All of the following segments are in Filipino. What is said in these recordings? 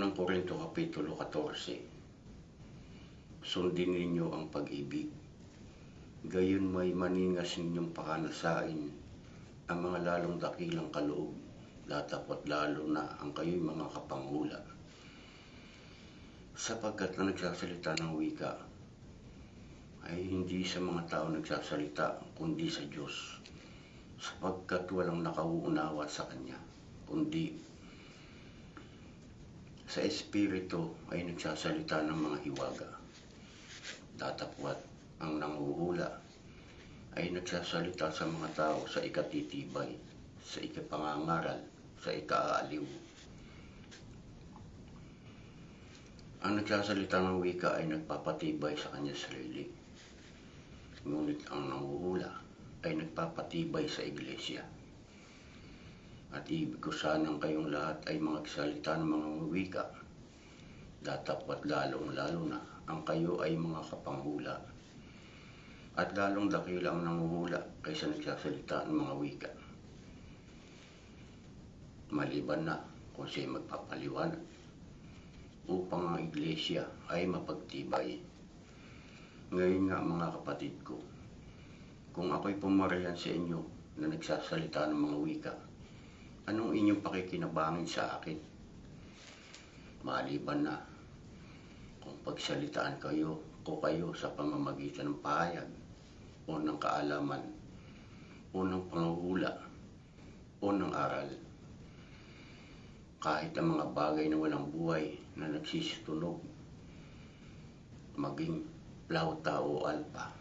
Unang Korinto Kapitulo 14. Sundin ninyo ang pag-ibig, gayon may maningas ninyong pakanasain ang mga lalong dakilang kaloob, datapwat lalo na ang kayo'y mga kapanghula. Sapagkat na nagsasalita ng wika ay hindi sa mga tao nagsasalita, kundi sa Diyos, sapagkat walang nakauunawa sa Kanya, kundi sa Espiritu ay nagsasalita ng mga hiwaga. Datapwat ang nanghuhula ay nagsasalita sa mga tao sa ikatitibay, sa ikapangangaral, sa ikaaaliw. Ang nagsasalita ng wika ay nagpapatibay sa kanya sarili. Ngunit ang nanghuhula ay nagpapatibay sa iglesia. At ibig ko sanang kayong lahat ay magsalita ng mga wika, datapwat lalong-lalo na ang kayo ay mga kapanghula. At lalong dakila ang nanghuhula kaysa nagsasalita ng mga wika. Maliban na kung siya'y magpapaliwanag upang ang iglesia ay mapagtibay. Ngayon nga mga kapatid ko, kung ako'y pumarihan sa inyo na nagsasalita ng mga wika, anong inyong pakikinabangin sa akin? Maliban na kung pagsalitaan kayo sa pamamagitan ng pahayag o ng kaalaman o ng panghuhula o ng aral. Kahit ang mga bagay na walang buhay na nagsisitunog, maging plauta o alpa.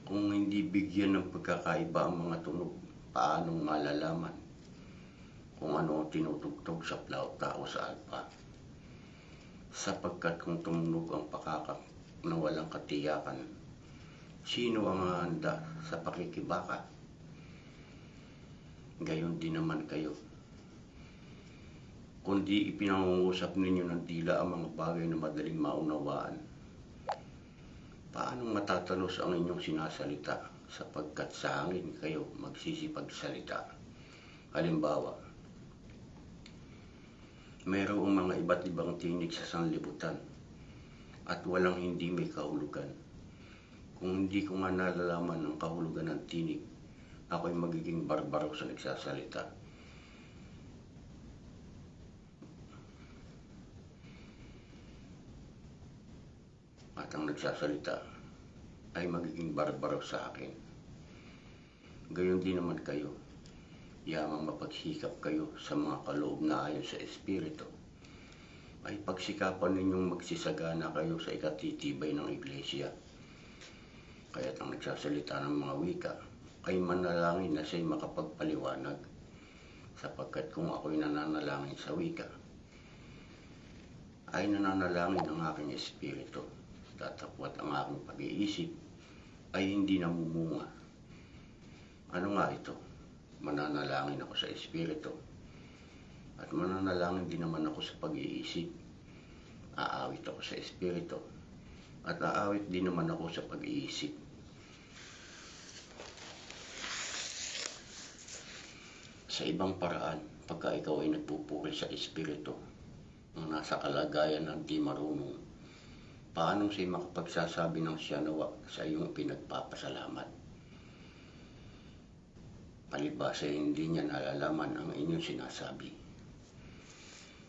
Kung hindi bigyan ng pagkakaiba ang mga tunog, paanong malalaman kung ano ang tinutugtog sa plauta o sa alpa? Sapagkat kung tumunog ang pakakak na walang katiyakan, sino ang hahanda sa pakikibaka? Gayon din naman kayo. Kundi ipinangungusap ninyo ng tila ang mga bagay na madaling maunawaan. Paanong matatalos ang inyong sinasalita sapagkat sa hangin kayo magsisipagsalita? Halimbawa, mayroong mga iba't ibang tinig sa sanlibutan at walang hindi may kahulugan. Kung hindi ko nga nalalaman ang kahulugan ng tinig, ako'y magiging barbaro sa nagsasalita. At ang nagsasalita ay magiging barbaro sa akin. Gayon din naman kayo, yamang mapagsikap kayo sa mga kaloob na ayon sa Espiritu, ay pagsikapan ninyong magsisagana kayo sa ikatitibay ng iglesia. Kaya't ang nagsasalita ng mga wika ay manalangin na siya'y makapagpaliwanag, sapagkat kung ako'y nananalangin sa wika, ay nananalangin ang aking espiritu, datapwat ang aking pag-iisip ay hindi namumunga. Ano nga ito? Mananalangin ako sa espiritu, at mananalangin din naman ako sa pag-iisip. Aawit ako sa espiritu, at aawit din naman ako sa pag-iisip. Sa ibang paraan, pagka ikaw ay nagpupukil sa espiritu, ang nasa kalagayan ng di marunong, paanong siya makapagsasabi ng siya nawa sa iyong pinagpapasalamat? Palibhasa hindi niya nalalaman ang inyong sinasabi.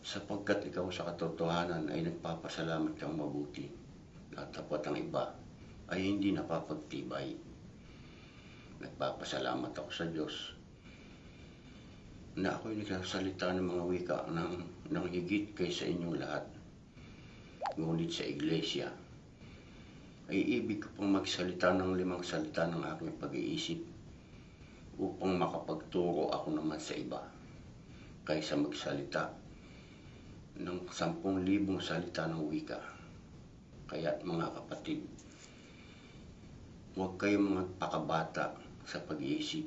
Sapagkat ikaw sa katotohanan ay nagpapasalamat kang mabuti, datapwat ang iba ay hindi napapagtibay. Nagpapasalamat ako sa Diyos na ako'y nagsasalita ng mga wika ng higit kaysa inyong lahat. Ngunit sa iglesia ay ibig ko pang magsalita ng 5 salita ng aking pag-iisip upang makapagturo ako naman sa iba, kaysa magsalita ng 10,000 salita ng wika. Kaya't mga kapatid, huwag kayong magpakabata sa pag-iisip,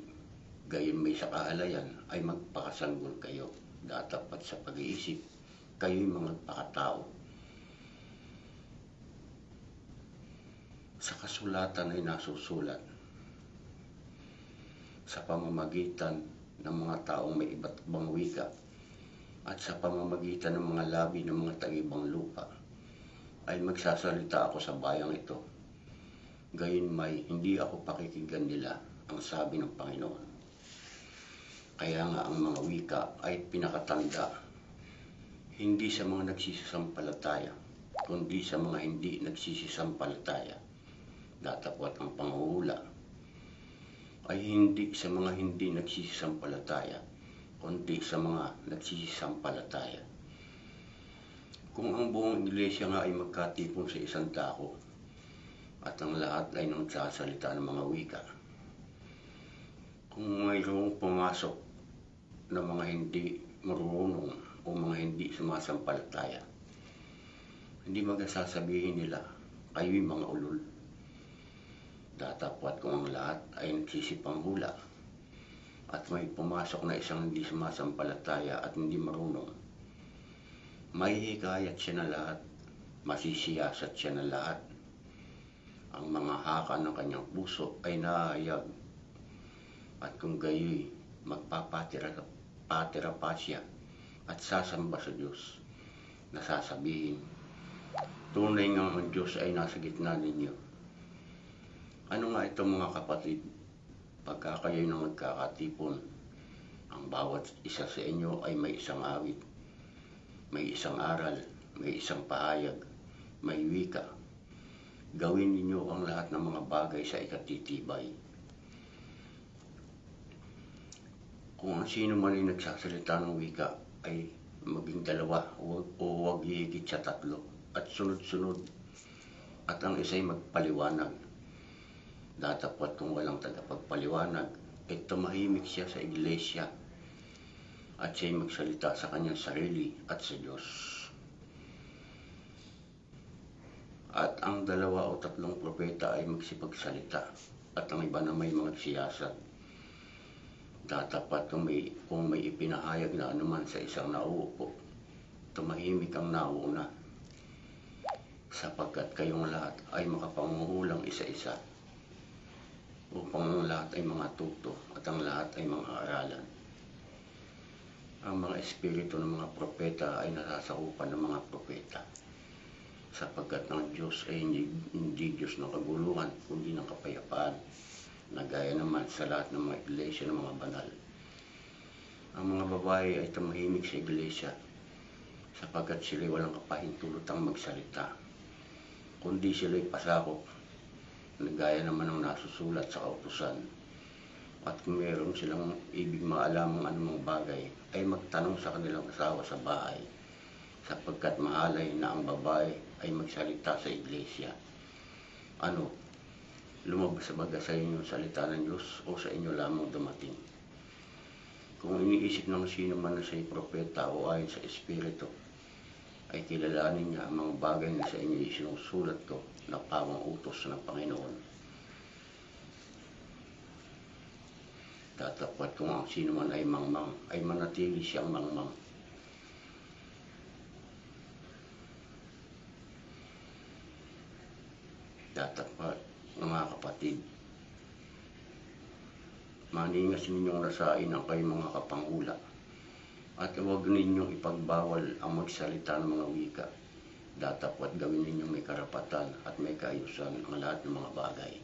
gayon may sa kaalayan ay magpakasanggol kayo, datapat sa pag-iisip kayo'y mga pakatao. Sa kasulatan ay nasusulat, sa pamamagitan ng mga taong may iba't ibang wika at sa pamamagitan ng mga labi ng mga taga-ibang lupa ay magsasalita ako sa bayang ito. Gayunmay hindi ako pakikinggan nila, ang sabi ng Panginoon. Kaya nga ang mga wika ay pinakatanda, hindi sa mga nagsisisampalataya, kundi sa mga hindi nagsisisampalataya. Datapwat ang panghuhula ay hindi sa mga hindi nagsisisampalataya, kundi sa mga nagsisisampalataya. Kung ang buong iglesia nga ay magkatipon sa isang dako, at ang lahat ay nagsasalita ng mga wika, kung mayroong pumasok na mga hindi marunong o mga hindi sumasampalataya, hindi magsasabihin nila, kayo'y mga ulol. Datapwat kung ang lahat ay nagsisipanghula at may pumasok na isang hindi sumasampalataya at hindi marunong, may hikayat siya na lahat, masisiyasat siya na lahat. Ang mga haka ng kanyang puso ay nahayag, at kung gayoy magpapatira pa siya at sasamba sa Diyos, na sasabihin, tunay nga ang Diyos ay nasa gitna ninyo. Ano nga ito mga kapatid, pagka kayo'y nang magkakatipon, ang bawat isa sa inyo ay may isang awit, may isang aral, may isang pahayag, may wika. Gawin ninyo ang lahat ng mga bagay sa ikatitibay. Kung ang sino man ay nagsasalita ng wika ay maging dalawa o huwag higit sa 3 at sunod-sunod, at ang isa'y magpaliwanag. Datapwat kung walang tagapagpaliwanag, ay tumahimik siya sa iglesia at siya'y magsalita sa kanyang sarili at sa Diyos. At ang 2 o 3 propeta ay magsipagsalita, at ang iba na may mga siyasat. Datapat kung may ipinahayag na anuman sa isang nauupo, tumahimik ang nauna, sapagkat kayong lahat ay makapanguhulang isa-isa, upang ang lahat ay mga tuto at ang lahat ay mga aralan. Ang mga espiritu ng mga propeta ay nasasakupan ng mga propeta, sapagkat ang Diyos ay hindi Diyos ng kaguluhan, kundi ng kapayapaan, na gaya naman sa lahat ng mga iglesia ng mga banal. Ang mga babae ay tumahimik sa iglesia, sapagkat sila'y walang kapahintulutang magsalita, kundi sila'y pasakop, na gaya naman ng nasusulat sa kautusan. At kung meron silang ibig maalamang anumang bagay, ay magtanong sa kanilang asawa sa bahay, sapagkat mahalay na ang babae ay magsalita sa iglesia. Ano, lumabas baga sa inyo salita ng Diyos o sa inyo lamang dumating? Kung iniisip ng sino man na siya'y propeta o ayon sa Espiritu, ay kilalanin niya ang mga bagay na sa inyo isinusulat ko na pawang utos ng Panginoon. Datapwat kung ang sino man ay mangmang, ay manatili siyang mangmang. Datapwat, mga kapatid, maningas ninyong nasain ang kayong mga kapanghula, at huwag ninyong ipagbawal ang magsalita ng mga wika. Datapwat gawin ninyong may karapatan at may kaayusan ang lahat ng mga bagay.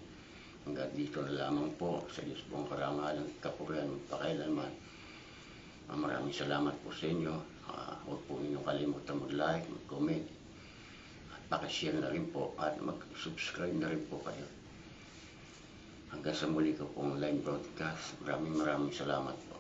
Hanggang dito na lamang po, sa Diyos pong karangalan at kapurihan magpakailanman. Maraming salamat po sa inyo. Huwag po ninyong kalimutan mag-like, mag-comment, at pakishare na rin po, at mag-subscribe na rin po kayo. Hanggang sa muli ko pong live broadcast. Maraming salamat po.